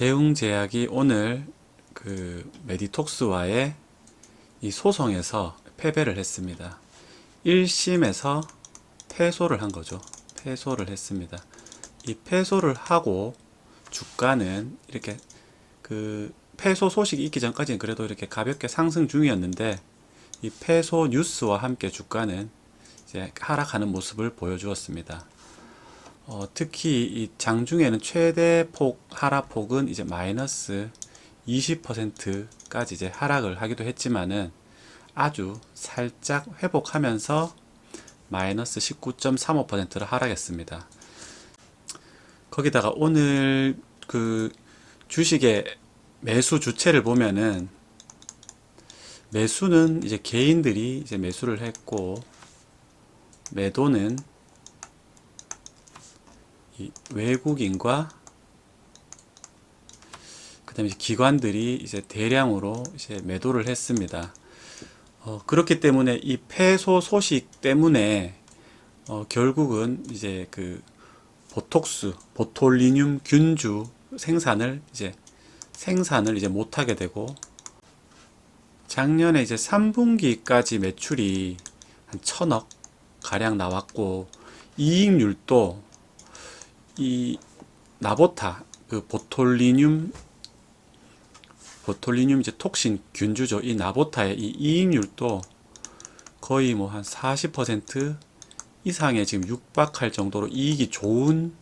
대웅제약이 오늘 그 메디톡스와의 이 소송에서 패배를 했습니다. 1심에서 패소를 한 거죠. 패소를 했습니다. 이 패소를 하고 주가는 이렇게 그 패소 소식이 있기 전까지는 그래도 이렇게 가볍게 상승 중이었는데 이 패소 뉴스와 함께 주가는 이제 하락하는 모습을 보여주었습니다. 특히 이 장중에는 최대 하락폭은 이제 마이너스 20%까지 이제 하락을 하기도 했지만은 아주 살짝 회복하면서 마이너스 19.35%를 하락했습니다. 거기다가 오늘 그 주식의 매수 주체를 보면은 매수는 이제 개인들이 이제 매수를 했고 매도는 이 외국인과 그다음에 기관들이 이제 대량으로 이제 매도를 했습니다. 그렇기 때문에 이 패소 소식 때문에 결국은 이제 그 보톨리늄 균주 생산을 이제 못하게 되고, 작년에 이제 3분기까지 매출이 한 1000억 가량 나왔고, 이익률도 이 나보타 그 보톨리늄 이제 톡신 균주죠. 이 나보타의 이 이익률도 거의 뭐 한 40% 이상에 지금 육박할 정도로 이익이 좋은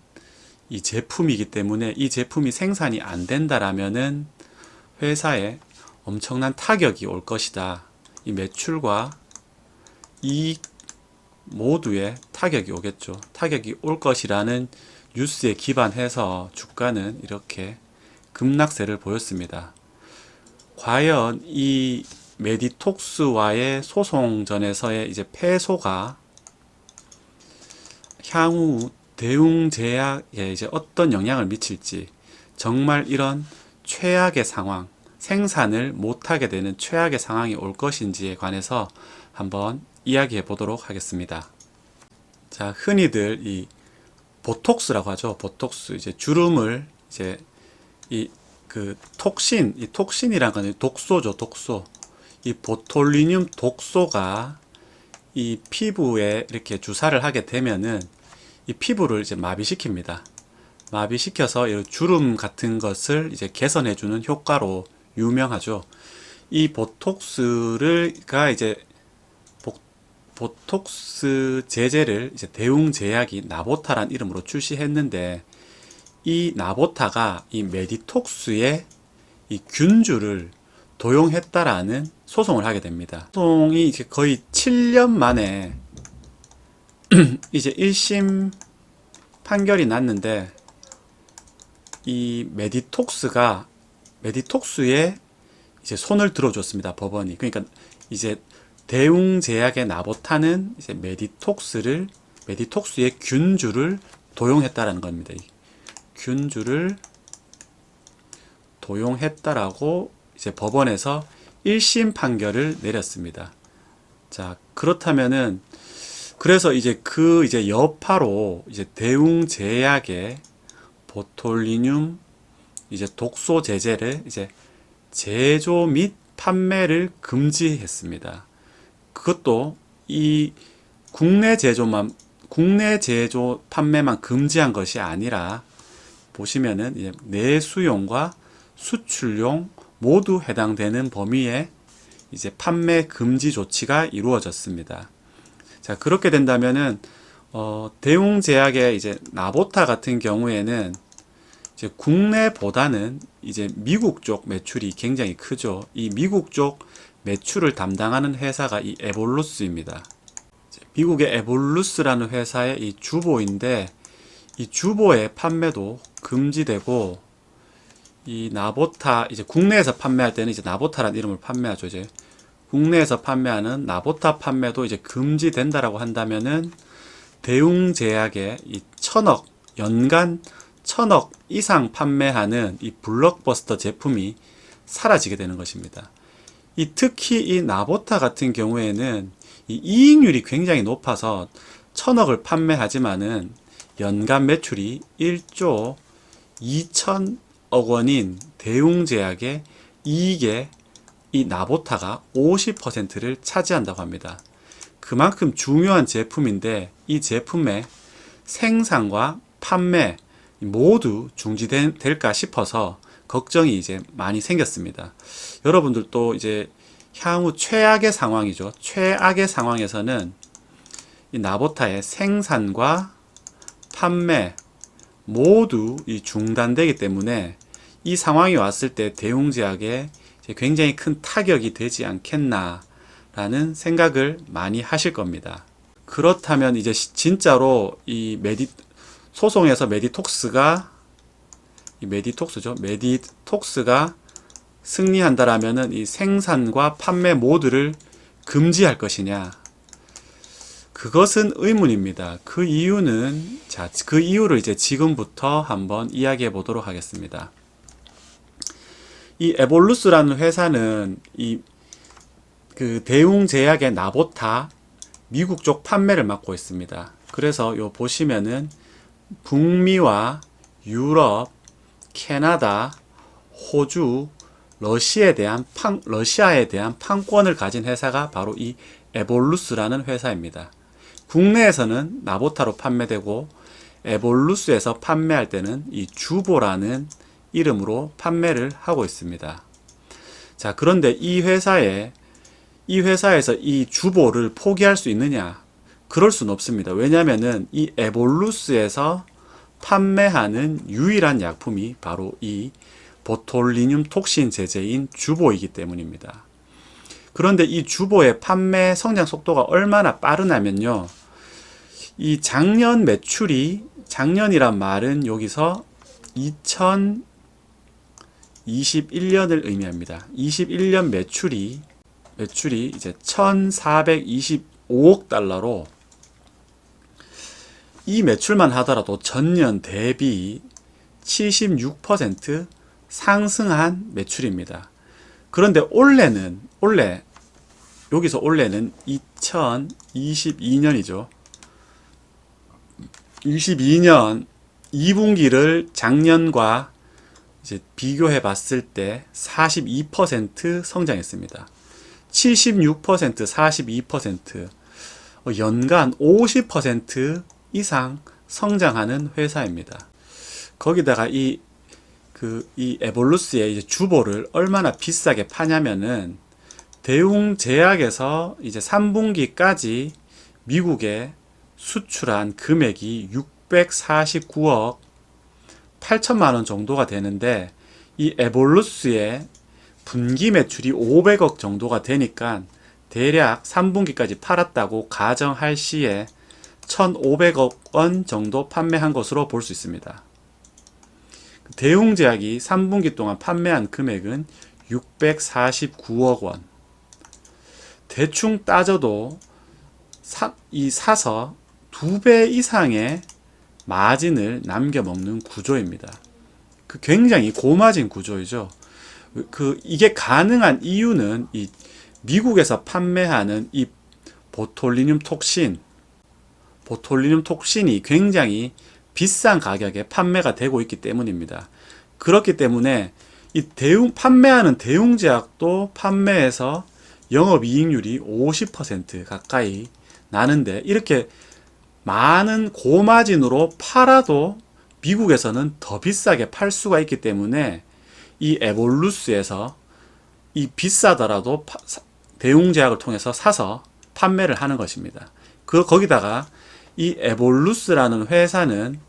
이 제품이기 때문에 이 제품이 생산이 안 된다라면은 회사에 엄청난 타격이 올 것이다. 이 매출과 이익 모두에 타격이 오겠죠. 타격이 올 것이라는 뉴스에 기반해서 주가는 이렇게 급락세를 보였습니다. 과연 이 메디톡스와의 소송전에서의 이제 패소가 향후 대웅제약에 이제 어떤 영향을 미칠지, 정말 이런 최악의 상황, 생산을 못하게 되는 최악의 상황이 올 것인지에 관해서 한번 이야기해 보도록 하겠습니다. 자, 흔히들 이 보톡스라고 하죠. 보톡스, 이제 주름을 이제 이 톡신이란 건 독소죠, 독소. 이 보톨리늄 독소가 이 피부에 이렇게 주사를 하게 되면은 이 피부를 이제 마비시킵니다. 마비시켜서 이 주름 같은 것을 이제 개선해주는 효과로 유명하죠. 이 보톡스가 이제 보톡스 제제를 이제 대웅제약이 나보타란 이름으로 출시했는데, 이 나보타가 이 메디톡스의 이 균주를 도용했다라는 소송을 하게 됩니다. 소송이 이제 거의 7년 만에 이제 1심 판결이 났는데, 이 메디톡스에 이제 손을 들어줬습니다. 법원이. 그러니까 이제 대웅제약의 나보타는 이제 메디톡스의 균주를 도용했다라는 겁니다. 균주를 도용했다라고 이제 법원에서 1심 판결을 내렸습니다. 자, 그렇다면은 그래서 이제 이제 여파로 이제 대웅제약의 보톨리늄 이제 독소 제제를 이제 제조 및 판매를 금지했습니다. 그것도 이 국내 제조 판매만 금지한 것이 아니라, 보시면은 이제 내수용과 수출용 모두 해당되는 범위에 이제 판매 금지 조치가 이루어졌습니다. 자, 그렇게 된다면은 대웅제약의 이제 나보타 같은 경우에는 이제 국내보다는 이제 미국 쪽 매출이 굉장히 크죠. 이 미국 쪽 매출을 담당하는 회사가 이 에볼루스입니다. 미국의 에볼루스라는 회사의 이 주보인데, 이 주보의 판매도 금지되고, 이 나보타 이제 국내에서 판매할 때는 이제 나보타라는 이름을 판매하죠. 이제 국내에서 판매하는 나보타 판매도 이제 금지된다라고 한다면은 대웅제약의 이 연간 1000억 이상 판매하는 이 블록버스터 제품이 사라지게 되는 것입니다. 특히 이 나보타 같은 경우에는 이 이익률이 굉장히 높아서 1000억을 판매하지만은 연간 매출이 1조 원인 대웅제약의 이익의 이 나보타가 50%를 차지한다고 합니다. 그만큼 중요한 제품인데 이 제품의 생산과 판매 모두 중지될까 싶어서 걱정이 이제 많이 생겼습니다. 여러분들도 이제 향후 최악의 상황이죠. 최악의 상황에서는 이 나보타의 생산과 판매 모두 중단되기 때문에 이 상황이 왔을 때 대웅제약에 굉장히 큰 타격이 되지 않겠나라는 생각을 많이 하실 겁니다. 그렇다면 이제 진짜로 이 소송에서 메디톡스가 승리한다라면은 이 생산과 판매 모두를 금지할 것이냐? 그것은 의문입니다. 그 이유를 이제 지금부터 한번 이야기해 보도록 하겠습니다. 이 에볼루스라는 회사는 그 대웅제약의 나보타 미국 쪽 판매를 맡고 있습니다. 그래서 요 보시면은 북미와 유럽, 캐나다, 호주, 러시아에 대한 판권을 가진 회사가 바로 이 에볼루스라는 회사입니다. 국내에서는 나보타로 판매되고 에볼루스에서 판매할 때는 이 주보라는 이름으로 판매를 하고 있습니다. 자, 그런데 이 회사에서 이 주보를 포기할 수 있느냐? 그럴 수는 없습니다. 왜냐하면은 이 에볼루스에서 판매하는 유일한 약품이 바로 이 보톨리늄 톡신 제제인 주보이기 때문입니다. 그런데 이 주보의 판매 성장 속도가 얼마나 빠르냐면요. 이 작년이란 말은 여기서 2021년을 의미합니다. 21년 매출이 이제 1,425억 달러로 이 매출만 하더라도 전년 대비 76% 상승한 매출입니다. 그런데 올해는 2022년이죠. 22년 2분기를 작년과 이제 비교해 봤을 때 42% 성장했습니다. 76%, 42%, 연간 50% 이상 성장하는 회사입니다. 거기다가 이 에볼루스의 이제 주보를 얼마나 비싸게 파냐면은 대웅제약에서 이제 3분기까지 미국에 수출한 금액이 649억 8천만 원 정도가 되는데 이 에볼루스의 분기 매출이 500억 정도가 되니까 대략 3분기까지 팔았다고 가정할 시에 1,500억 원 정도 판매한 것으로 볼 수 있습니다. 대웅제약이 3분기 동안 판매한 금액은 649억 원. 대충 따져도 사서 2배 이상의 마진을 남겨먹는 구조입니다. 굉장히 고마진 구조이죠. 이게 가능한 이유는 이 미국에서 판매하는 이 보톨리늄 톡신이 굉장히 비싼 가격에 판매가 되고 있기 때문입니다. 그렇기 때문에 판매하는 대웅제약도 판매에서 영업이익률이 50% 가까이 나는데 이렇게 많은 고마진으로 팔아도 미국에서는 더 비싸게 팔 수가 있기 때문에 이 에볼루스에서 이 비싸더라도 대웅제약을 통해서 사서 판매를 하는 것입니다. 거기다가 이 에볼루스라는 회사는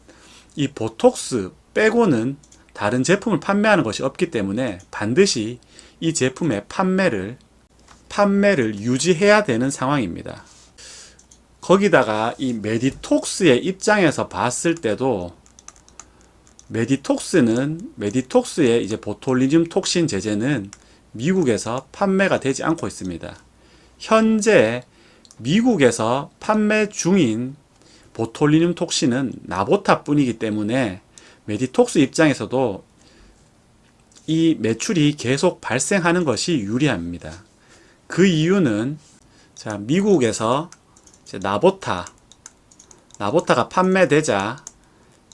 이 보톡스 빼고는 다른 제품을 판매하는 것이 없기 때문에 반드시 이 제품의 판매를 유지해야 되는 상황입니다. 거기다가 이 메디톡스의 입장에서 봤을 때도 메디톡스의 이제 보톨리늄 톡신 제제는 미국에서 판매가 되지 않고 있습니다. 현재 미국에서 판매 중인 보톨리늄 톡신은 나보타 뿐이기 때문에 메디톡스 입장에서도 이 매출이 계속 발생하는 것이 유리합니다. 그 이유는 미국에서 이제 나보타가 판매되자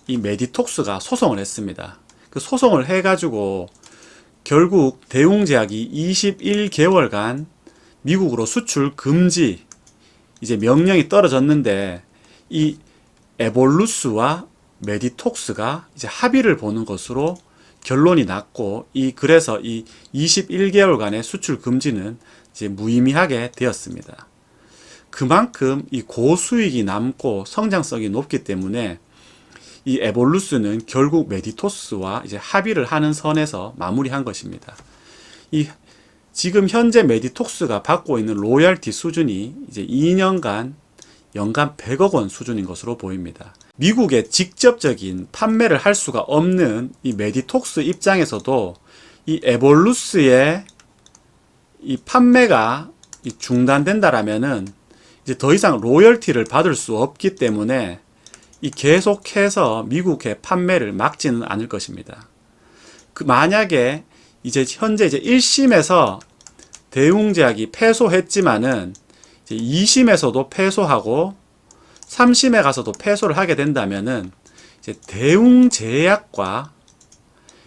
이 메디톡스가 소송을 했습니다. 그 소송을 해가지고 결국 대웅제약이 21개월간 미국으로 수출 금지 이제 명령이 떨어졌는데, 이 에볼루스와 메디톡스가 이제 합의를 보는 것으로 결론이 났고, 그래서 이 21개월간의 수출 금지는 이제 무의미하게 되었습니다. 그만큼 이 고수익이 남고 성장성이 높기 때문에 이 에볼루스는 결국 메디토스와 이제 합의를 하는 선에서 마무리한 것입니다. 지금 현재 메디톡스가 받고 있는 로열티 수준이 이제 2년간 연간 100억 원 수준인 것으로 보입니다. 미국에 직접적인 판매를 할 수가 없는 이 메디톡스 입장에서도 이 에볼루스의 이 판매가 중단된다라면은 이제 더 이상 로열티를 받을 수 없기 때문에 계속해서 미국의 판매를 막지는 않을 것입니다. 만약에 현재 1심에서 대웅제약이 패소했지만은 이제 2심에서도 패소하고 3심에 가서도 패소를 하게 된다면은 이제 대웅제약과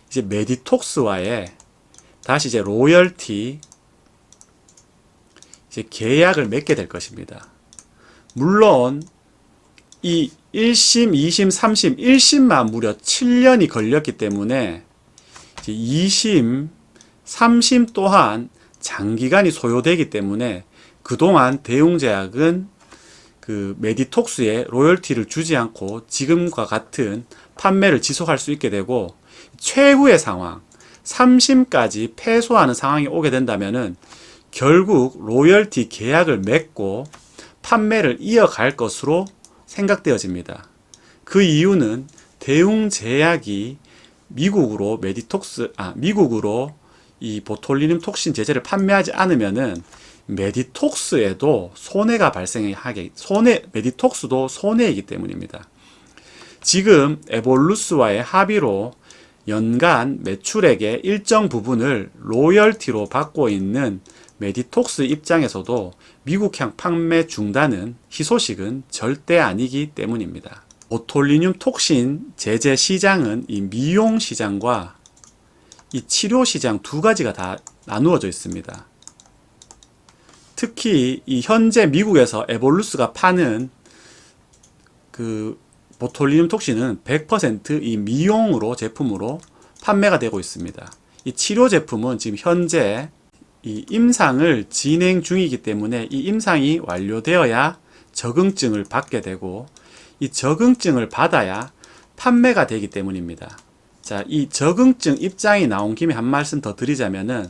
이제 메디톡스와의 다시 이제 로열티 이제 계약을 맺게 될 것입니다. 물론 이 1심, 2심, 3심, 1심만 무려 7년이 걸렸기 때문에 이제 2심, 3심 또한 장기간이 소요되기 때문에 그동안 대웅제약은 그 메디톡스에 로열티를 주지 않고 지금과 같은 판매를 지속할 수 있게 되고, 최후의 상황 3심까지 패소하는 상황이 오게 된다면은 결국 로열티 계약을 맺고 판매를 이어갈 것으로 생각되어집니다. 그 이유는 대웅제약이 미국으로 미국으로 이 보톨리눔 톡신 제제를 판매하지 않으면은 메디톡스에도 손해가 메디톡스도 손해이기 때문입니다. 지금 에볼루스와의 합의로 연간 매출액의 일정 부분을 로열티로 받고 있는 메디톡스 입장에서도 미국향 판매 중단은 희소식은 절대 아니기 때문입니다. 보톨리눔 톡신 제제 시장은 이 미용 시장과 이 치료 시장 두 가지가 다 나누어져 있습니다. 특히 이 현재 미국에서 에볼루스가 파는 그 보톨리눔 톡신은 100% 이 미용으로 제품으로 판매가 되고 있습니다. 이 치료 제품은 지금 현재 이 임상을 진행 중이기 때문에 이 임상이 완료되어야 적응증을 받게 되고, 이 적응증을 받아야 판매가 되기 때문입니다. 자, 이 적응증 입장이 나온 김에 한 말씀 더 드리자면은,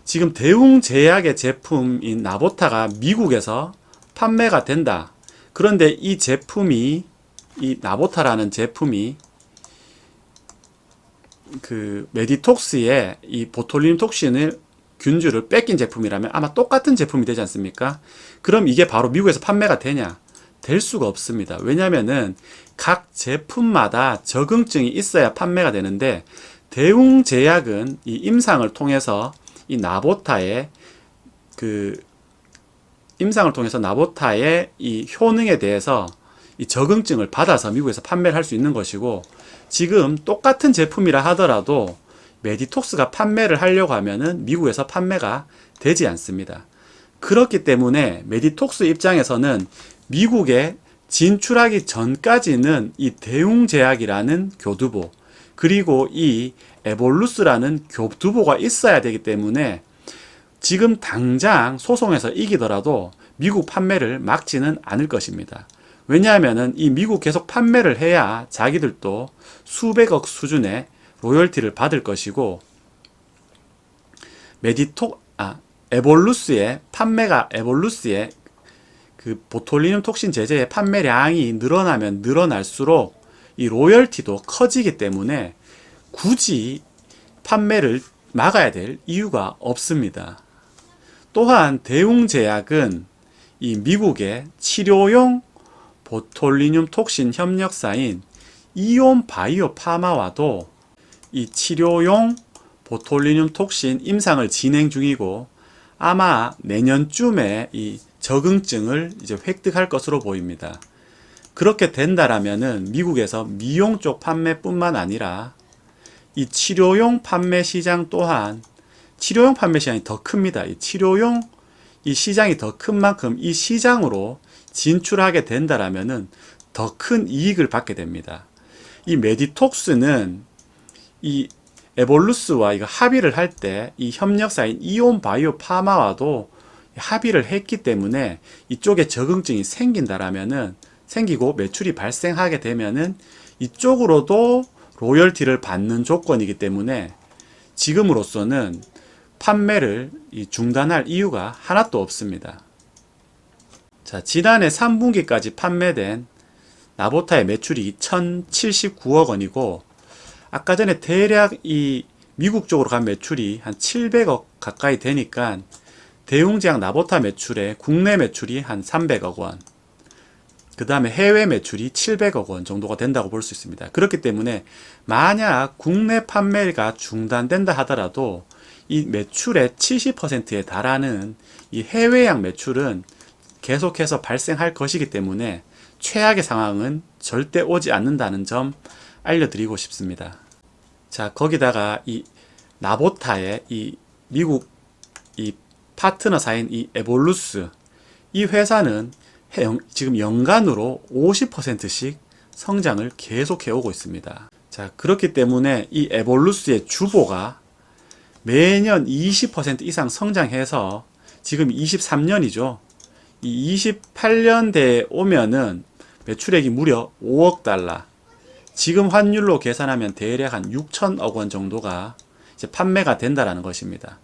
지금 대웅제약의 제품인 나보타가 미국에서 판매가 된다. 그런데 이 나보타라는 제품이 그 메디톡스의 이 보톨리눔 톡신을 균주를 뺏긴 제품이라면 아마 똑같은 제품이 되지 않습니까? 그럼 이게 바로 미국에서 판매가 되냐? 될 수가 없습니다. 왜냐면은 각 제품마다 적응증이 있어야 판매가 되는데, 대웅제약은 이 임상을 통해서 이 나보타의 이 효능에 대해서 이 적응증을 받아서 미국에서 판매를 할 수 있는 것이고, 지금 똑같은 제품이라 하더라도 메디톡스가 판매를 하려고 하면은 미국에서 판매가 되지 않습니다. 그렇기 때문에 메디톡스 입장에서는 미국에 진출하기 전까지는 이 대웅제약이라는 교두보, 그리고 이 에볼루스라는 교두보가 있어야 되기 때문에 지금 당장 소송에서 이기더라도 미국 판매를 막지는 않을 것입니다. 왜냐하면은 이 미국 계속 판매를 해야 자기들도 수백억 수준의 로열티를 받을 것이고, 에볼루스의 그 보톨리눔 톡신 제제의 판매량이 늘어나면 늘어날수록 이 로열티도 커지기 때문에 굳이 판매를 막아야 될 이유가 없습니다. 또한 대웅제약은 이 미국의 치료용 보톨리눔 톡신 협력사인 이온 바이오 파마와도 이 치료용 보톨리눔 톡신 임상을 진행 중이고, 아마 내년쯤에 이 적응증을 이제 획득할 것으로 보입니다. 그렇게 된다라면은 미국에서 미용 쪽 판매뿐만 아니라 이 치료용 판매 시장 또한 치료용 판매 시장이 더 큽니다. 이 치료용 이 시장이 더 큰 만큼 이 시장으로 진출하게 된다라면은 더 큰 이익을 받게 됩니다. 이 메디톡스는 이 에볼루스와 이거 합의를 할 때 이 협력사인 이온 바이오 파마와도 합의를 했기 때문에 이쪽에 적응증이 생긴다라면은 생기고 매출이 발생하게 되면은 이쪽으로도 로열티를 받는 조건이기 때문에 지금으로서는 판매를 중단할 이유가 하나도 없습니다. 자, 지난해 3분기까지 판매된 나보타의 매출이 1079억 원이고 아까 전에 대략 이 미국 쪽으로 간 매출이 한 700억 가까이 되니까 대웅제약 나보타 매출에 국내 매출이 한 300억 원, 그 다음에 해외 매출이 700억 원 정도가 된다고 볼 수 있습니다. 그렇기 때문에 만약 국내 판매가 중단된다 하더라도 이 매출의 70%에 달하는 이 해외약 매출은 계속해서 발생할 것이기 때문에 최악의 상황은 절대 오지 않는다는 점 알려드리고 싶습니다. 자, 거기다가 이 나보타의 이 미국 이 파트너사인 이 에볼루스, 이 회사는 지금 연간으로 50%씩 성장을 계속해 오고 있습니다. 자, 그렇기 때문에 이 에볼루스의 주보가 매년 20% 이상 성장해서 지금 23년이죠. 이 28년대에 오면은 매출액이 무려 5억 달러. 지금 환율로 계산하면 대략 한 6천억 원 정도가 이제 판매가 된다라는 것입니다.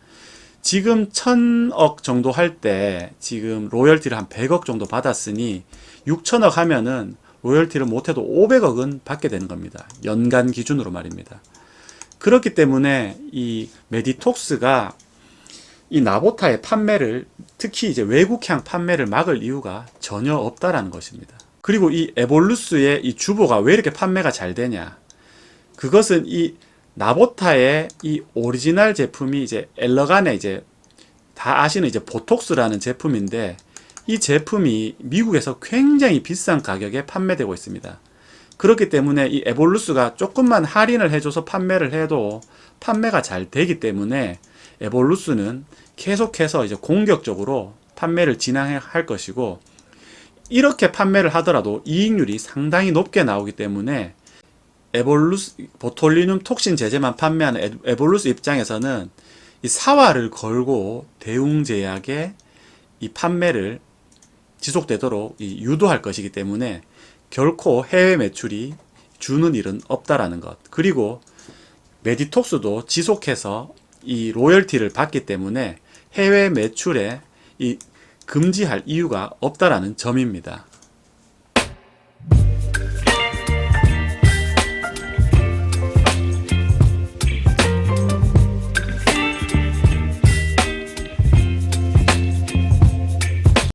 지금 1000억 정도 할 때 지금 로열티를 한 100억 정도 받았으니 6천억 하면은 로열티를 못해도 500억은 받게 되는 겁니다. 연간 기준으로 말입니다. 그렇기 때문에 이 메디톡스가 이 나보타의 판매를 특히 이제 외국향 판매를 막을 이유가 전혀 없다라는 것입니다. 그리고 이 에볼루스의 이 주보가 왜 이렇게 판매가 잘 되냐? 그것은 이 나보타의 이 오리지널 제품이 이제 엘러간의 이제 다 아시는 이제 보톡스라는 제품인데 이 제품이 미국에서 굉장히 비싼 가격에 판매되고 있습니다. 그렇기 때문에 이 에볼루스가 조금만 할인을 해줘서 판매를 해도 판매가 잘 되기 때문에 에볼루스는 계속해서 이제 공격적으로 판매를 진행할 것이고 이렇게 판매를 하더라도 이익률이 상당히 높게 나오기 때문에 에볼루스 보톨리눔 톡신 제제만 판매하는 에볼루스 입장에서는 이 사활을 걸고 대웅제약의 이 판매를 지속되도록 유도할 것이기 때문에 결코 해외 매출이 주는 일은 없다라는 것. 그리고 메디톡스도 지속해서 이 로열티를 받기 때문에 해외 매출에 이 금지할 이유가 없다라는 점입니다.